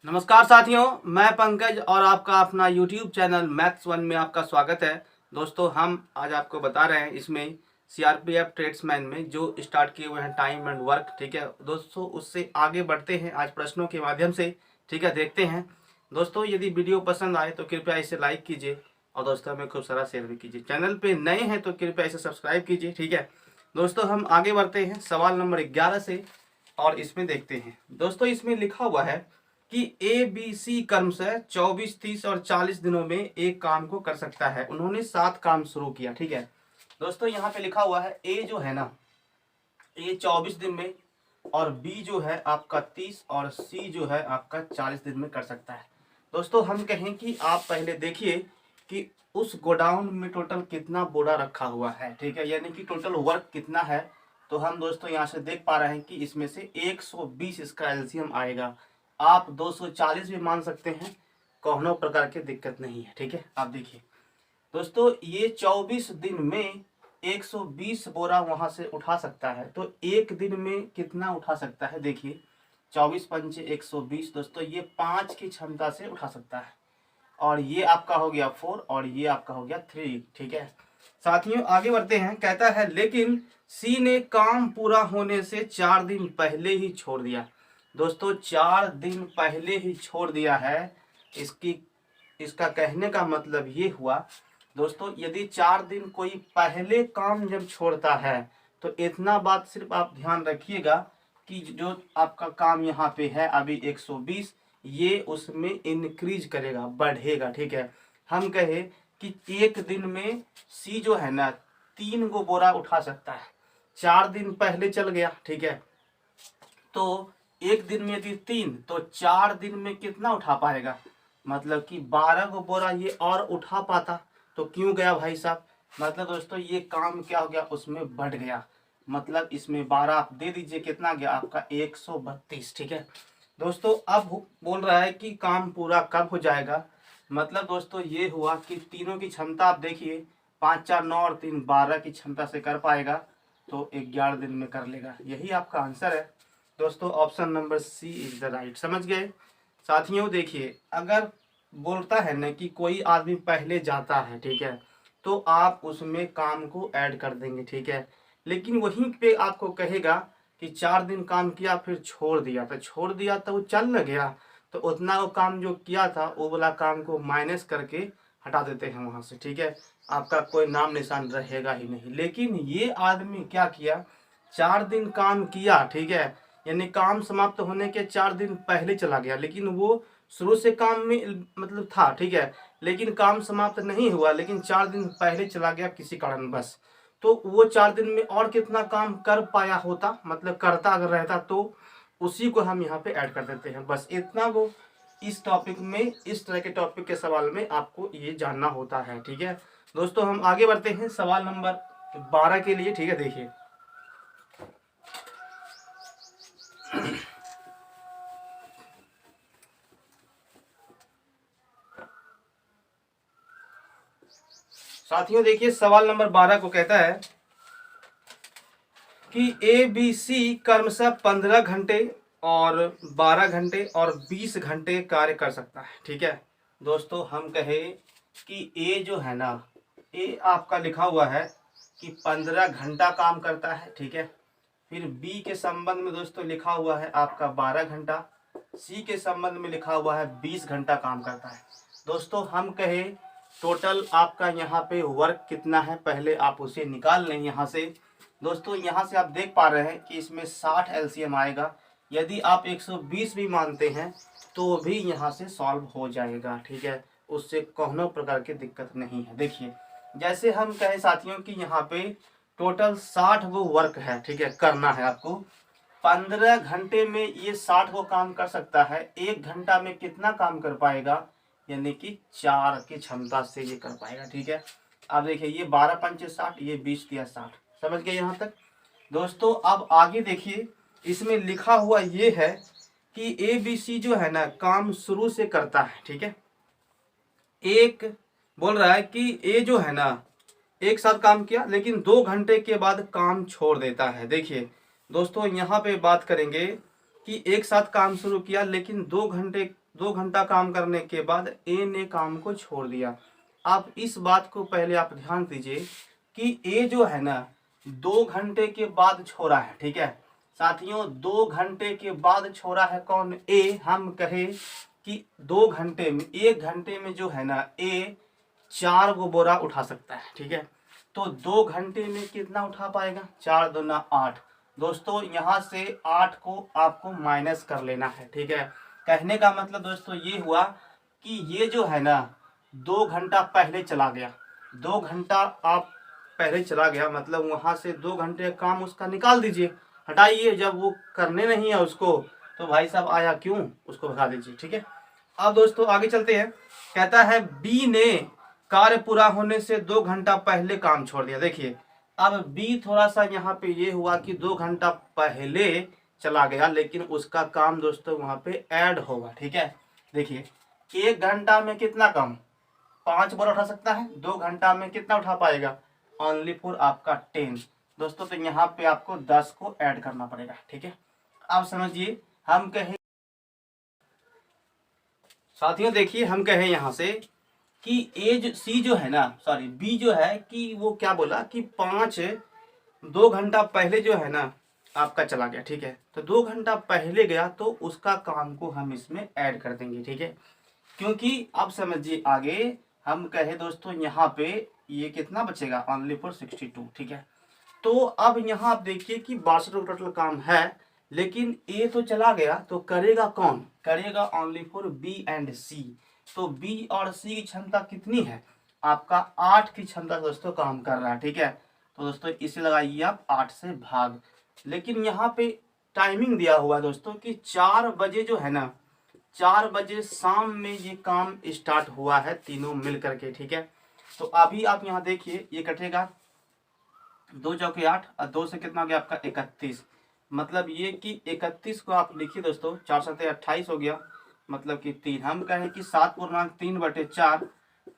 नमस्कार साथियों, मैं पंकज और आपका अपना YouTube चैनल मैथ्स वन में आपका स्वागत है। दोस्तों, हम आज आपको बता रहे हैं इसमें सीआरपीएफ ट्रेड्समैन में जो स्टार्ट किए हुए हैं टाइम एंड वर्क। ठीक है दोस्तों, उससे आगे बढ़ते हैं आज प्रश्नों के माध्यम से। ठीक है, देखते हैं। दोस्तों, यदि वीडियो पसंद आए तो कृपया इसे लाइक कीजिए और दोस्तों में खूब सारा शेयर भी कीजिए। चैनल पे नए हैं तो कृपया इसे सब्सक्राइब कीजिए। ठीक है दोस्तों, हम आगे बढ़ते हैं सवाल नंबर 11 से और इसमें देखते हैं। दोस्तों, इसमें लिखा हुआ है कि ए बी सी क्रमशः 24, 30 और 40 दिनों में एक काम को कर सकता है। उन्होंने 7 काम शुरू किया। ठीक है दोस्तों, यहाँ पे लिखा हुआ है ए जो है ना, ए 24 दिन में और बी जो है आपका 30 और सी जो है आपका 40 दिन में कर सकता है। दोस्तों, हम कहें कि आप पहले देखिए कि उस गोडाउन में टोटल कितना बोरा रखा हुआ है। ठीक है, यानी कि टोटल वर्क कितना है। तो हम दोस्तों यहाँ से देख पा रहे हैं कि इसमें से 120 इसका एलसीएम आएगा। आप 240 भी मान सकते हैं, कोनो प्रकार की दिक्कत नहीं है। ठीक है, आप देखिए दोस्तों, ये 24 दिन में 120 बोरा वहां से उठा सकता है। तो एक दिन में कितना उठा सकता है, देखिए 24 पंचे 120। दोस्तों, ये 5 की क्षमता से उठा सकता है और ये आपका हो गया 4 और ये आपका हो गया 3। ठीक है साथियों, आगे बढ़ते हैं। कहता है लेकिन सी ने काम पूरा होने से 4 दिन पहले ही छोड़ दिया। दोस्तों, 4 दिन पहले ही छोड़ दिया है। इसका कहने का मतलब ये हुआ दोस्तों, यदि 4 दिन कोई पहले काम जब छोड़ता है तो इतना बात सिर्फ आप ध्यान रखिएगा कि जो आपका काम यहाँ पे है अभी 120, ये उसमें इंक्रीज करेगा, बढ़ेगा। ठीक है, हम कहे कि एक दिन में सी जो है ना 3 गो बोरा उठा सकता है। 4 दिन पहले चल गया। ठीक है, तो एक दिन में यदि 3 तो 4 दिन में कितना उठा पाएगा, मतलब कि 12 गो बोरा ये और उठा पाता। तो क्यों गया भाई साहब, मतलब दोस्तों ये काम क्या हो गया, उसमें बढ़ गया। मतलब इसमें 12 आप दे दीजिए, कितना गया आपका 132। ठीक है दोस्तों, अब बोल रहा है कि काम पूरा कब हो जाएगा। मतलब दोस्तों ये हुआ कि तीनों की क्षमता आप देखिए, 5 4 9 और 3 12 की क्षमता से कर पाएगा तो 11 दिन में कर लेगा। यही आपका आंसर है दोस्तों, option number C is the right. समझ गए साथियों। देखिए, अगर बोलता है ना कि कोई आदमी पहले जाता है, ठीक है, तो आप उसमें काम को ऐड कर देंगे। ठीक है, लेकिन वहीं पे आपको कहेगा कि 4 दिन काम किया फिर छोड़ दिया, तो छोड़ दिया तो वो चल न गया, तो उतना वो काम जो किया था वो वाला काम को माइनस करके हटा देते हैं वहां से। ठीक है, आपका कोई नाम निशान रहेगा ही नहीं। लेकिन ये आदमी क्या किया, 4 दिन काम किया। ठीक है, यानी काम समाप्त होने के 4 दिन पहले चला गया, लेकिन वो शुरू से काम में मतलब था। ठीक है, लेकिन काम समाप्त नहीं हुआ, लेकिन 4 दिन पहले चला गया किसी कारणवश। तो वो 4 दिन में और कितना काम कर पाया होता, मतलब करता अगर रहता, तो उसी को हम यहाँ पे ऐड कर देते हैं। बस इतना वो इस टॉपिक में, इस तरह के टॉपिक के सवाल में आपको ये जानना होता है। ठीक है दोस्तों, हम आगे बढ़ते हैं सवाल नंबर 12 के लिए। ठीक है, देखिए साथियों, देखिए सवाल नंबर 12 को कहता है कि ए बी सी क्रमशः 15 घंटे और 12 घंटे और 20 घंटे कार्य कर सकता है। ठीक है दोस्तों, हम कहे कि ए जो है ना, ए आपका लिखा हुआ है कि 15 घंटा काम करता है। ठीक है, फिर बी के संबंध में दोस्तों लिखा हुआ है आपका 12 घंटा, सी के संबंध में लिखा हुआ है 20 घंटा काम करता है। दोस्तों, हम कहे टोटल आपका यहाँ पे वर्क कितना है, पहले आप उसे निकाल लें यहाँ से। दोस्तों, यहाँ से आप देख पा रहे हैं कि इसमें 60 एलसीएम आएगा। यदि आप 120 भी मानते हैं तो भी यहाँ से सॉल्व हो जाएगा। ठीक है, उससे कोनो प्रकार की दिक्कत नहीं है। देखिए, जैसे हम कहें साथियों कि यहाँ पे टोटल 60 वो वर्क है। ठीक है, करना है आपको। 15 घंटे में ये 60 को काम कर सकता है। 1 घंटा में कितना काम कर पाएगा, यानी कि 4 की क्षमता से ये कर पाएगा। ठीक है, अब देखिए ये 12 पंचे 60, ये 20 दिया 60। समझ गए यहाँ तक दोस्तों। अब आगे देखिए, इसमें लिखा हुआ ये है कि ए बी सी जो है ना काम शुरू से करता है। ठीक है, एक बोल रहा है कि ए जो है ना एक साथ काम किया, लेकिन 2 घंटे के बाद काम छोड़ देता है। देखिए दोस्तों, यहाँ पे बात करेंगे कि एक साथ काम शुरू किया लेकिन 2 घंटे 2 घंटा काम करने के बाद ए ने काम को छोड़ दिया। आप इस बात को पहले आप ध्यान दीजिए कि ए जो है ना 2 घंटे के बाद छोड़ा है, ठीक है साथियों। 2 घंटे के बाद छोड़ा है कौन? ए। हम कहे कि 2 घंटे में, 1 घंटे में जो है ना ए 4 गो बोरा उठा सकता है, ठीक है। तो 2 घंटे में कितना उठा पाएगा? 4 दूना 8। दोस्तों यहाँ से 8 को आपको माइनस कर लेना है, ठीक है। कहने का मतलब दोस्तों ये हुआ कि ये जो है ना 2 घंटा पहले चला गया। 2 घंटा आप पहले चला गया, मतलब वहां से 2 घंटे का काम उसका निकाल दीजिए, हटाइए। जब वो करने नहीं है उसको तो भाई साहब आया क्यों, उसको भगा दीजिए, ठीक है। अब दोस्तों आगे चलते हैं। कहता है बी ने कार्य पूरा होने से 2 घंटा पहले काम छोड़ दिया। देखिए अब बी थोड़ा सा यहाँ पे ये हुआ कि 2 घंटा पहले चला गया, लेकिन उसका काम दोस्तों वहां पे ऐड होगा, ठीक है। देखिए 1 घंटा में कितना काम? 5 बोरा उठा सकता है। 2 घंटा में कितना उठा पाएगा? ओनली फॉर आपका 10 दोस्तों। तो यहाँ पे आपको 10 को ऐड करना पड़ेगा, ठीक है। आप समझिए, हम कहें साथियों, देखिए हम कहें यहाँ से कि सी जो है ना, सॉरी बी जो है कि वो क्या बोला कि 2 घंटा पहले जो है ना आपका चला गया, ठीक है। तो 2 घंटा पहले गया तो उसका काम को हम इसमें ऐड कर देंगे, ठीक है। क्योंकि आप समझिए आगे हम कहे दोस्तों यहाँ पे ये कितना बचेगा? ओनली फॉर 62, ठीक है। तो अब यहाँ आप देखिए कि 62 टोटल काम है, लेकिन ए तो चला गया, तो करेगा कौन? करेगा ओनली फॉर बी एंड सी। तो बी और सी की क्षमता कितनी है? आपका 8 की क्षमता दोस्तों काम कर रहा है, ठीक है। तो दोस्तों इसे लगाइए आप 8 से भाग। लेकिन यहाँ पे टाइमिंग दिया हुआ है दोस्तों कि 4 बजे जो है ना, 4 बजे शाम में ये काम स्टार्ट हुआ है तीनों मिल करके, ठीक है। तो अभी आप यहाँ देखिए ये कटेगा 2 चौके 8 और 2 से कितना हो गया आपका 31। मतलब ये कि 31 को आप लिखिए दोस्तों, 4 7 28 हो गया, मतलब कि 3। हम कहें कि 7/3/4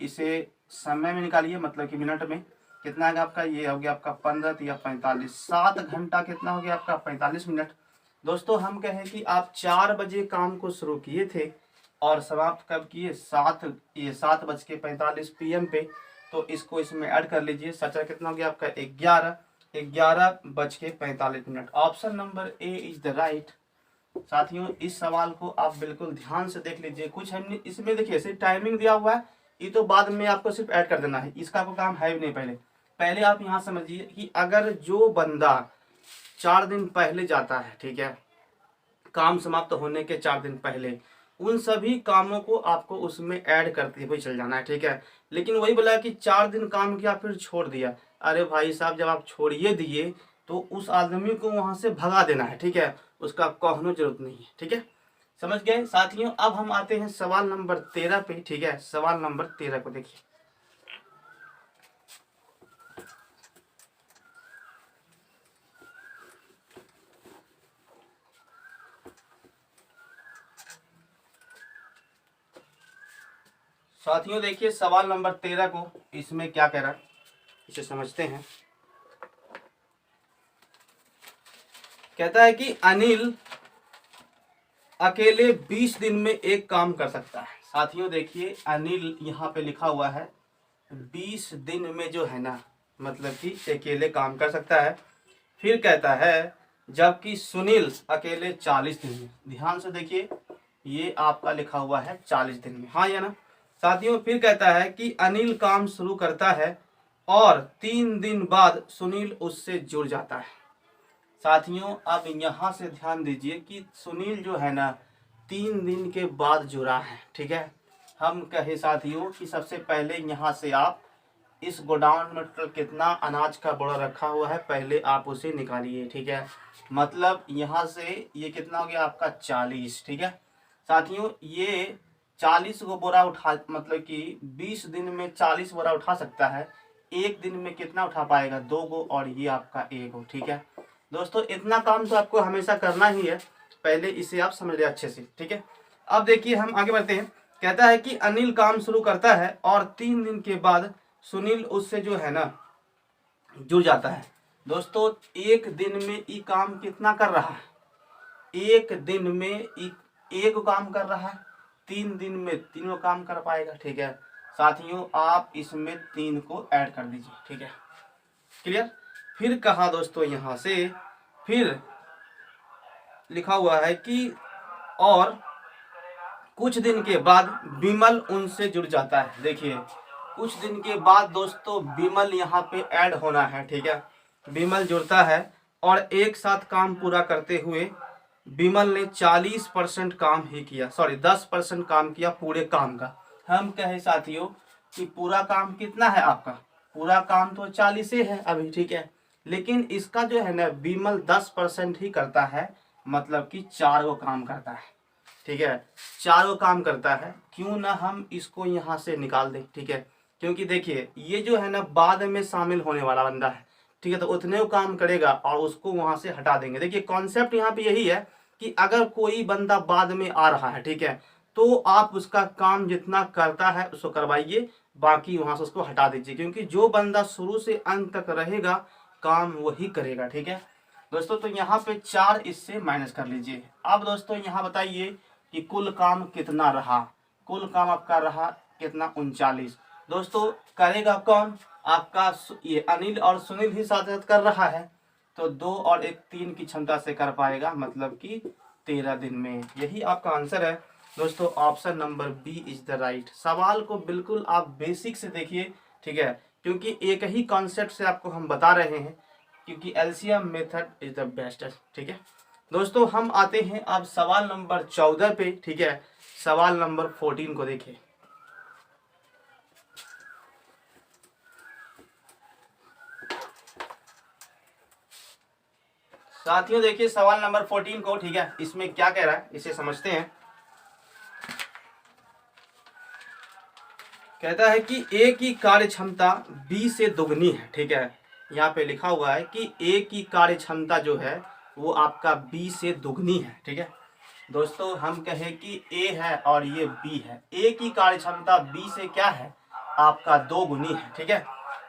इसे समय में निकालिए, मतलब कि मिनट में कितना है आपका? ये हो गया आपका 15 या 45। 7 घंटा कितना हो गया आपका? 45 मिनट। दोस्तों हम कहें कि आप 4 बजे काम को शुरू किए थे और समाप्त कब किए? 7:45 PM पे। तो इसको इसमें ऐड कर लीजिए। सचा कितना हो गया आपका? 11:45 option number A is the right. साथियों इस सवाल को आप बिल्कुल ध्यान से देख लीजिए। कुछ हमने इसमें देखिए सिर्फ टाइमिंग दिया हुआ है, ये तो बाद में आपको सिर्फ ऐड कर देना है, इसका कोई काम है भी नहीं। पहले आप यहाँ समझिए कि अगर जो बंदा 4 दिन पहले जाता है, ठीक है, काम समाप्त होने के 4 दिन पहले, उन सभी कामों को आपको उसमें ऐड करते हुए चल जाना है, ठीक है। लेकिन वही बोला कि 4 दिन काम किया फिर छोड़ दिया। अरे भाई साहब जब आप छोड़िए दिए तो उस आदमी को वहां से भगा देना है, ठीक है, उसका कहने जरूरत नहीं है, ठीक है। समझ गए साथियों। अब हम आते हैं सवाल नंबर 13 पे, ठीक है। सवाल नंबर 13 को देखिए। साथियों देखिए सवाल नंबर 13 को, इसमें क्या कह रहा है इसे समझते हैं। कहता है कि अनिल अकेले 20 दिन में एक काम कर सकता है। साथियों देखिए अनिल यहाँ पे लिखा हुआ है 20 दिन में जो है ना, मतलब कि अकेले काम कर सकता है। फिर कहता है जबकि सुनील अकेले 40 दिन में। ध्यान से देखिए ये आपका लिखा हुआ है 40 दिन में, हाँ या ना साथियों। फिर कहता है कि अनिल काम शुरू करता है और 3 दिन बाद सुनील उससे जुड़ जाता है। साथियों अब यहाँ से ध्यान दीजिए कि सुनील जो है ना 3 दिन के बाद जुड़ा है, ठीक है। हम कहे साथियों कि सबसे पहले यहाँ से आप इस गोडाउन में टोटल कितना अनाज का बोरा रखा हुआ है पहले आप उसे निकालिए, ठीक है। मतलब यहाँ से ये कितना हो गया आपका 40, ठीक है। साथियों ये 40 को बोरा उठा, मतलब कि 20 दिन में 40 बोरा उठा सकता है। एक दिन में कितना उठा पाएगा? 2 गो, और ये आपका 1 गो, ठीक है। दोस्तों इतना काम तो आपको हमेशा करना ही है, पहले इसे आप समझ लिया अच्छे से, ठीक है। अब देखिए हम आगे बढ़ते हैं। कहता है कि अनिल काम शुरू करता है और 3 दिन के बाद सुनील उससे जो है ना जुड़ जाता है। दोस्तों एक दिन में ये काम कितना कर रहा है? एक दिन में एक काम कर रहा है। 3 दिन में तीनों काम कर पाएगा। ठीक है साथियों, आप इसमें 3 को ऐड कर दीजिए। ठीक है क्लियर। फिर कहा दोस्तों यहाँ से फिर लिखा हुआ है कि और कुछ दिन के बाद विमल उनसे जुड़ जाता है। देखिए कुछ दिन के बाद दोस्तों विमल यहाँ पे ऐड होना है। ठीक है विमल जुड़ता है और एक साथ काम पूरा करते हुए विमल ने 40% काम ही किया, सॉरी 10% काम किया पूरे काम का। हम कहे साथियों कि पूरा काम कितना है आपका, पूरा काम तो 40 है अभी। ठीक है लेकिन इसका जो है ना विमल 10% ही करता है, मतलब कि 4 वो काम करता है। ठीक है 4 काम करता है। क्यों ना हम इसको यहाँ से निकाल दें। ठीक है क्योंकि देखिए ये जो है ना बाद में शामिल होने वाला बंदा है। ठीक है तो उतने वो काम करेगा और उसको वहां से हटा देंगे। देखिए कॉन्सेप्ट यहाँ पे यही है कि अगर कोई बंदा बाद में आ रहा है, ठीक है, तो आप उसका काम जितना करता है उसको करवाइए, बाकी वहां से उसको हटा दीजिए, क्योंकि जो बंदा शुरू से अंत तक रहेगा काम वही करेगा। ठीक है दोस्तों, तो यहाँ पे 4 इससे माइनस कर लीजिए। अब दोस्तों यहाँ बताइए कि कुल काम कितना रहा। कुल काम आपका रहा कितना, 39। दोस्तों करेगा कौन, आपका ये अनिल और सुनील ही साथ साथ कर रहा है, तो 2 और 1 3 की क्षमता से कर पाएगा, मतलब कि 13 दिन में। यही आपका आंसर है दोस्तों, option number B is the right. सवाल को बिल्कुल आप बेसिक से देखिए। ठीक है क्योंकि एक ही कॉन्सेप्ट से आपको हम बता रहे हैं, क्योंकि LCM method is the best. ठीक है दोस्तों, हम आते हैं अब सवाल नंबर 14 पे। ठीक है सवाल नंबर 14 को देखिए। साथियों देखिए सवाल नंबर 14 को। ठीक है इसमें क्या कह रहा है इसे समझते हैं। कहता है कि ए की कार्य क्षमता बी से दुगनी है। ठीक है यहाँ पे लिखा हुआ है कि ए की कार्य क्षमता जो है वो आपका बी से दुगनी है। ठीक है दोस्तों, हम कहें कि ए है और ये बी है, ए की कार्य क्षमता बी से क्या है, आपका 2 गुनी है। ठीक है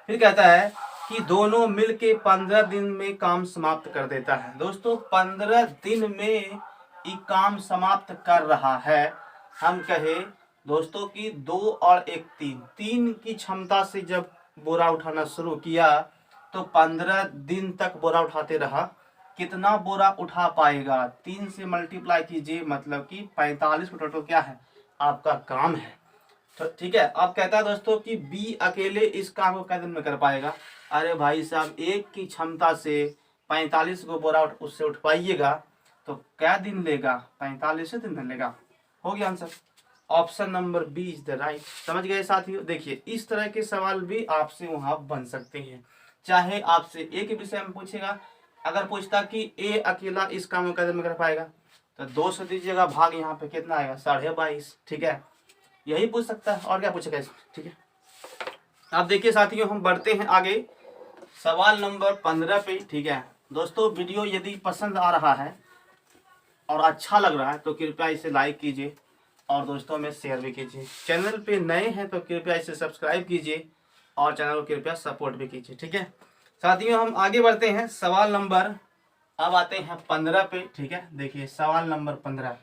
फिर कहता है कि दोनों मिलके 15 दिन में काम समाप्त कर देता है। दोस्तों 15 दिन में ये काम समाप्त कर रहा है। हम कहे दोस्तों कि 2 और 1 3 की क्षमता से जब बोरा उठाना शुरू किया तो 15 दिन तक बोरा उठाते रहा। कितना बोरा उठा पाएगा, 3 से मल्टीप्लाई कीजिए, मतलब कि 45 टोटल क्या है आपका काम है। तो ठीक है, अब कहता है दोस्तों कि बी अकेले इस काम को कितने दिन में कर पाएगा। अरे भाई साहब, 1 की क्षमता से 45 को बोरा उससे उठवाइएगा तो क्या दिन लेगा, 45 दिन लेगा। हो गया answer, option number B is the right. समझ गए साथियों। देखिए इस तरह के सवाल भी आपसे वहां बन सकते हैं, चाहे आपसे एक विषय में पूछेगा। अगर पूछता कि ए अकेला इस काम को कितने में कर पाएगा, तो 2 से दीजिएगा भाग, यहाँ पे कितना आएगा 22.5। ठीक है यही पूछ सकता है, और क्या पूछेगा इसमें। ठीक है अब देखिए साथियों, हम बढ़ते हैं आगे सवाल नंबर 15 पे। ठीक है दोस्तों, वीडियो यदि पसंद आ रहा है और अच्छा लग रहा है तो कृपया इसे लाइक कीजिए और दोस्तों में शेयर भी कीजिए। चैनल पे नए हैं तो कृपया इसे सब्सक्राइब कीजिए और चैनल को कृपया सपोर्ट भी कीजिए। ठीक है साथियों, हम आगे बढ़ते हैं सवाल नंबर, अब आते हैं 15 पे। ठीक है देखिए सवाल नंबर 15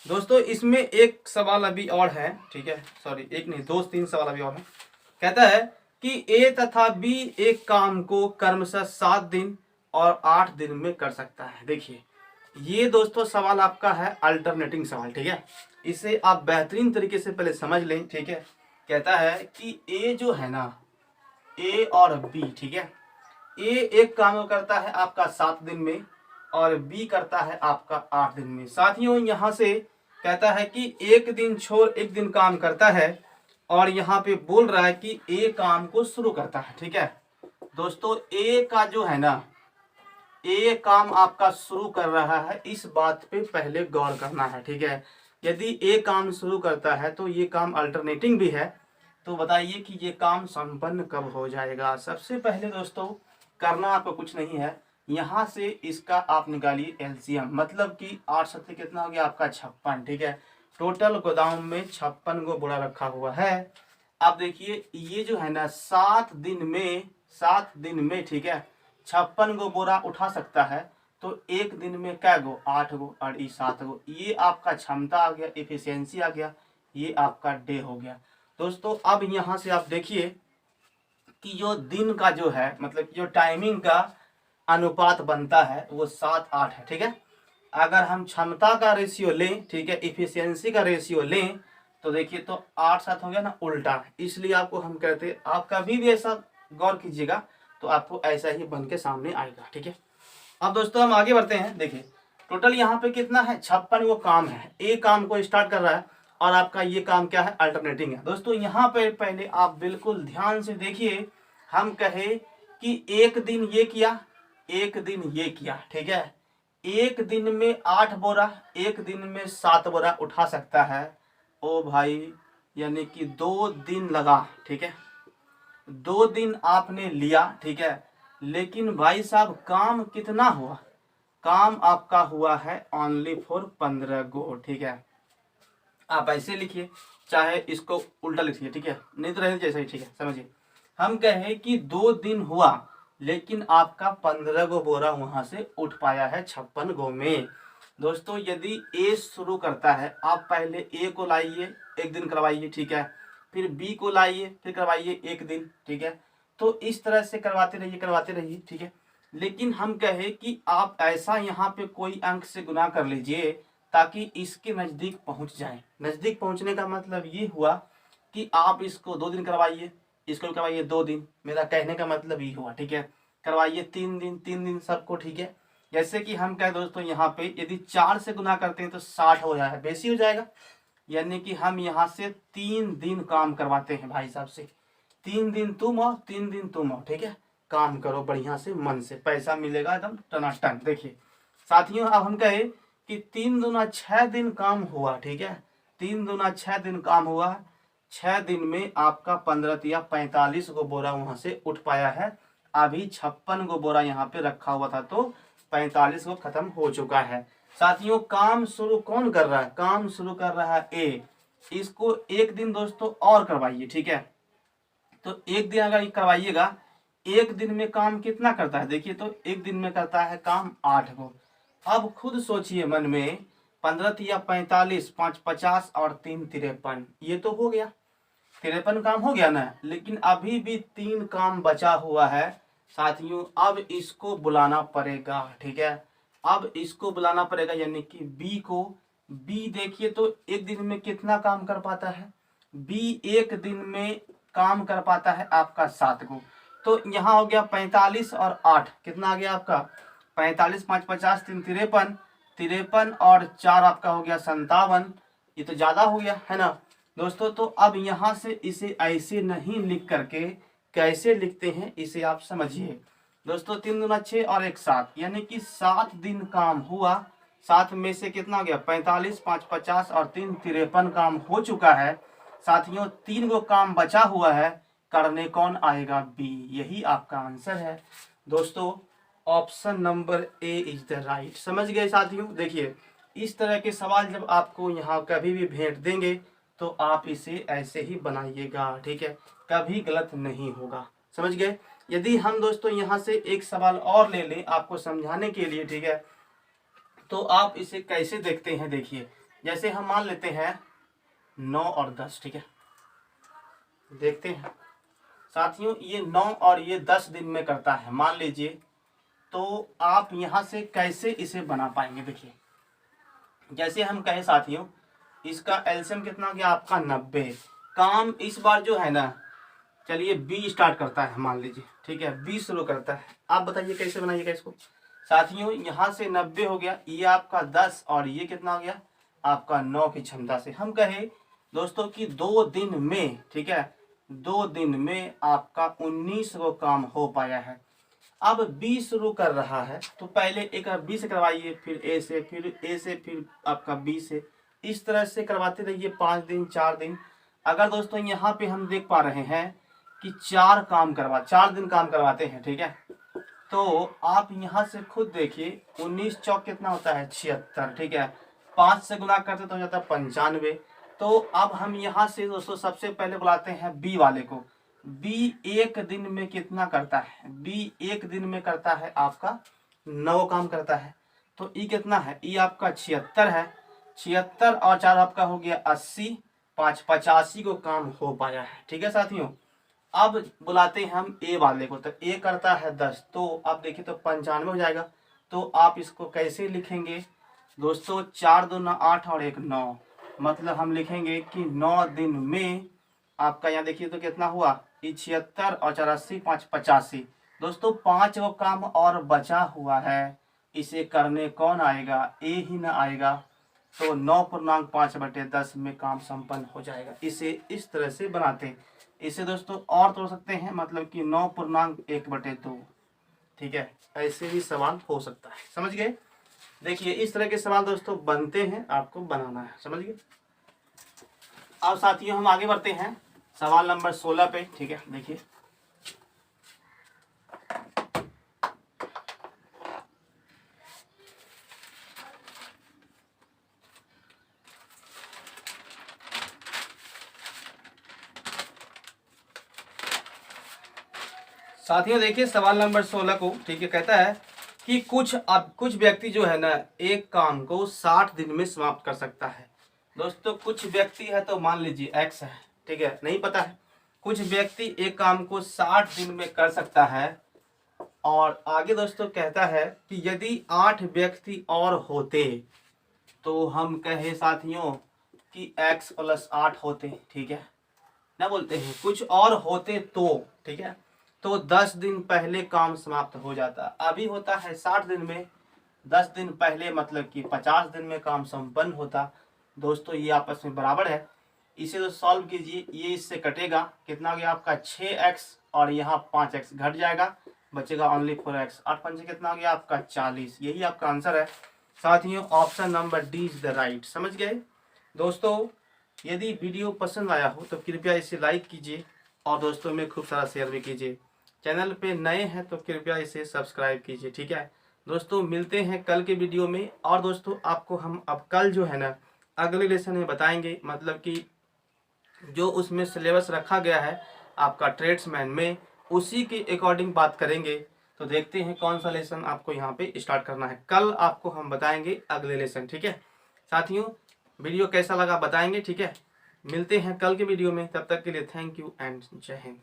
दोस्तों, इसमें एक सवाल अभी और है। ठीक है सॉरी, एक नहीं 2-3 सवाल अभी और है। कहता है कि ए तथा बी एक काम को क्रमशः 7 दिन और 8 दिन में कर सकता है। देखिए ये दोस्तों सवाल आपका है अल्टरनेटिंग सवाल। ठीक है इसे आप बेहतरीन तरीके से पहले समझ लें। ठीक है कहता है कि ए जो है ना, ए और बी, ठीक है, ए एक काम करता है आपका 7 दिन में और बी करता है आपका 8 दिन में। साथियों यहाँ से कहता है कि एक दिन छोड़ एक दिन काम करता है और यहाँ पे बोल रहा है कि ए काम को शुरू करता है। ठीक है दोस्तों, ए का जो है ना, ए काम आपका शुरू कर रहा है, इस बात पे पहले गौर करना है। ठीक है यदि ए काम शुरू करता है तो ये काम अल्टरनेटिंग भी है, तो बताइए कि ये काम संपन्न कब हो जाएगा। सबसे पहले दोस्तों करना आपको कुछ नहीं है, यहाँ से इसका आप निकालिए एलसीएम, मतलब कि 8 सत्ते कितना हो गया आपका 56। ठीक है टोटल गोदाम में 56 को बोरा रखा हुआ है। अब देखिए ये जो है ना 7 दिन में, 7 दिन में, ठीक है, 56 को बोरा उठा सकता है, तो एक दिन में क्या गो 8 गो और ई 7 गो, ये आपका क्षमता आ गया, एफिशिएंसी आ गया, ये आपका डे हो गया। दोस्तों अब यहाँ से आप देखिए कि जो दिन का जो है मतलब जो टाइमिंग का अनुपात बनता है वो 7-8 है, ठीक है। अगर हम क्षमता का रेशियो लें, ठीक है, इफिशियंसी का रेशियो लें, तो देखिए तो 8-7 हो गया ना, उल्टा। इसलिए आपको हम कहते हैं, आप कभी भी ऐसा गौर कीजिएगा तो आपको ऐसा ही बन के सामने आएगा, ठीक है। अब दोस्तों हम आगे बढ़ते हैं। देखिए टोटल यहाँ पे कितना है, 56 वो काम है, एक काम को स्टार्ट कर रहा है और आपका ये काम क्या है, अल्टरनेटिंग है। दोस्तों यहाँ पे पहले आप बिल्कुल ध्यान से देखिए, हम कहे कि एक दिन ये किया, एक दिन ये किया, ठीक है। एक दिन में 8 बोरा, एक दिन में 7 बोरा उठा सकता है, ओ भाई, यानी कि 2 दिन लगा, ठीक है। 2 दिन आपने लिया, ठीक है, लेकिन भाई साहब काम कितना हुआ, काम आपका हुआ है ओनली फॉर 15 गो, ठीक है। आप ऐसे लिखिए, चाहे इसको उल्टा लिखिए, ठीक है, नहीं तो रहे जैसा ही, ठीक है, समझिए। हम कहें कि 2 दिन हुआ लेकिन आपका 15 गो बोरा वहां से उठ पाया है 56 गो में। दोस्तों यदि ए शुरू करता है, आप पहले ए को लाइए, एक दिन करवाइए, ठीक है, फिर बी को लाइए, फिर करवाइए एक दिन, ठीक है। तो इस तरह से करवाते रहिए, ठीक है। लेकिन हम कहे कि आप ऐसा यहाँ पे कोई अंक से गुना कर लीजिए ताकि इसके नज़दीक पहुँच जाए। नज़दीक पहुँचने का मतलब ये हुआ कि आप इसको 2 दिन करवाइए, इसको करवाइए 2 दिन, मेरा कहने का मतलब ये हुआ, ठीक है। करवाइए 3 दिन, 3 दिन सबको, ठीक है। जैसे कि हम कहे दोस्तों यहाँ पे यदि 4 से गुना करते हैं तो 60 हो जाएगा, बेसी हो जाएगा, यानी कि हम यहाँ से 3 दिन काम करवाते हैं भाई साहब से। 3 दिन तुम आओ, 3 दिन तुम आओ, ठीक है। काम करो बढ़िया से, मन से, पैसा मिलेगा एकदम टनाटन। देखिए साथियों, अब हम कहे कि 3 दूना 6 दिन काम हुआ, ठीक है। 3 दूना 6 दिन काम हुआ, 6 दिन में आपका 15 या 45 गो बोरा वहां से उठ पाया है। अभी 56 गो बोरा यहाँ पे रखा हुआ था, तो 45 गो खत्म हो चुका है। साथियों काम शुरू कौन कर रहा है, काम शुरू कर रहा है ए। इसको एक दिन दोस्तों और करवाइए, ठीक है। तो एक दिन अगर करवाइएगा, एक दिन में काम कितना करता है, देखिए तो एक दिन में करता है काम 8 गो। अब खुद सोचिए मन में, 15 या 45, 5 50 और 3 53, ये तो हो गया 53 काम हो गया ना। लेकिन अभी भी 3 काम बचा हुआ है साथियों, अब इसको बुलाना पड़ेगा, ठीक है। अब इसको बुलाना पड़ेगा, यानी कि बी को। बी देखिए तो एक दिन में कितना काम कर पाता है, बी एक दिन में काम कर पाता है आपका 7 को। तो यहाँ हो गया 45 और 8, कितना आ गया आपका 45, 5 50, 3 53, 53 और 4 आपका हो गया 57। ये तो ज्यादा हो गया है ना दोस्तों। तो अब यहाँ से इसे ऐसे नहीं लिख करके कैसे लिखते हैं, इसे आप समझिए दोस्तों। 3 दूना 6 और 1 7, यानी कि 7 दिन काम हुआ। 7 में से कितना हो गया 45, 5 50 और 3 53 काम हो चुका है साथियों। 3 गो काम बचा हुआ है, करने कौन आएगा, बी। यही आपका आंसर है दोस्तों, option number A is the right. समझ गए साथियों। देखिए इस तरह के सवाल जब आपको यहाँ कभी भी भेंट देंगे तो आप इसे ऐसे ही बनाइएगा, ठीक है, कभी गलत नहीं होगा। समझ गए। यदि हम दोस्तों यहाँ से एक सवाल और ले लें आपको समझाने के लिए, ठीक है, तो आप इसे कैसे देखते हैं, देखिए जैसे हम मान लेते हैं 9 और 10, ठीक है। देखते हैं साथियों, ये 9 और ये 10 दिन में करता है मान लीजिए, तो आप यहाँ से कैसे इसे बना पाएंगे। देखिए जैसे हम कहें साथियों, इसका एलसीएम कितना हो गया आपका 90। काम इस बार जो है ना, चलिए बी स्टार्ट करता है मान लीजिए, ठीक है, बी शुरू करता है। आप बताइए कैसे बनाइएगा इसको साथियों। यहाँ से 90 हो गया, ये आपका 10 और ये कितना हो गया आपका 9 की क्षमता से। हम कहे दोस्तों कि 2 दिन में, ठीक है, 2 दिन में आपका 19 गो काम हो पाया है। अब बी शुरू कर रहा है, तो पहले एक बी से करवाइए, फिर ए से, फिर ए से, फिर आपका बी से, इस तरह से करवाते रहिए 5 दिन 4 दिन। अगर दोस्तों यहाँ पे हम देख पा रहे हैं कि 4 दिन काम करवाते हैं, ठीक है, तो आप यहाँ से खुद देखिए 19 चौक कितना होता है 76, ठीक है, 5 से गुना करते तो हो जाता है 95। तो अब हम यहाँ से दोस्तों सबसे पहले बुलाते हैं बी वाले को। बी एक दिन में कितना करता है, बी एक दिन में करता है आपका 9 काम करता है। तो ई कितना है, ई आपका 76 है। 76 और 4 आपका हो गया 80, 5 85 को काम हो पाया है। ठीक है साथियों, अब बुलाते हैं हम ए वाले को। तो ए करता है 10, तो आप देखिए तो 95 हो जाएगा। तो आप इसको कैसे लिखेंगे दोस्तों, 4 दूना 8 और 1 9, मतलब हम लिखेंगे कि 9 दिन में आपका यहाँ देखिए तो कितना हुआ, 76 और 84 5 85। दोस्तों 5 वो काम और बचा हुआ है, इसे करने कौन आएगा, ए ही ना आएगा। तो 9.5/10 में काम संपन्न हो जाएगा। इसे इस तरह से बनाते हैं। इसे दोस्तों और तोड़ सकते हैं, मतलब कि 9.1/2। ठीक है, ऐसे भी सवाल हो सकता है। समझ गए। देखिए इस तरह के सवाल दोस्तों बनते हैं, आपको बनाना है। समझ गए। अब साथियों हम आगे बढ़ते हैं सवाल नंबर 16 पे। ठीक है, देखिए साथियों, देखिए सवाल नंबर 16 को। ठीक है, कहता है कि कुछ व्यक्ति जो है ना एक काम को 60 दिन में समाप्त कर सकता है। दोस्तों कुछ व्यक्ति है तो मान लीजिए एक्स है, ठीक है, नहीं पता है। कुछ व्यक्ति एक काम को 60 दिन में कर सकता है। और आगे दोस्तों कहता है कि यदि 8 व्यक्ति और होते तो हम कहे साथियों कि x + 8 होते। ठीक है ना, बोलते हैं कुछ और होते तो। ठीक है, तो 10 दिन पहले काम समाप्त हो जाता। अभी होता है 60 दिन में, 10 दिन पहले मतलब कि 50 दिन में काम संपन्न होता। दोस्तों ये आपस में बराबर है। इसे तो सॉल्व कीजिए, ये इससे कटेगा, कितना हो गया आपका 6x और यहाँ 5x घट जाएगा, बचेगा ओनली 4x। 8 पंचे कितना हो गया आपका 40। यही आपका आंसर है साथियों। Option number D is the right. समझ गए दोस्तों। यदि वीडियो पसंद आया हो तो कृपया इसे लाइक कीजिए और दोस्तों में खूब सारा शेयर भी कीजिए। चैनल पे नए हैं तो कृपया इसे सब्सक्राइब कीजिए। ठीक है दोस्तों, मिलते हैं कल के वीडियो में। और दोस्तों आपको हम अब कल जो है ना अगले लेसन में बताएंगे, मतलब कि जो उसमें सिलेबस रखा गया है आपका ट्रेड्समैन में, उसी के अकॉर्डिंग बात करेंगे। तो देखते हैं कौन सा लेसन आपको यहाँ पे स्टार्ट करना है। कल आपको हम बताएंगे अगले लेसन। ठीक है साथियों, वीडियो कैसा लगा बताएंगे। ठीक है, मिलते हैं कल के वीडियो में, तब तक के लिए थैंक यू एंड जय हिंद।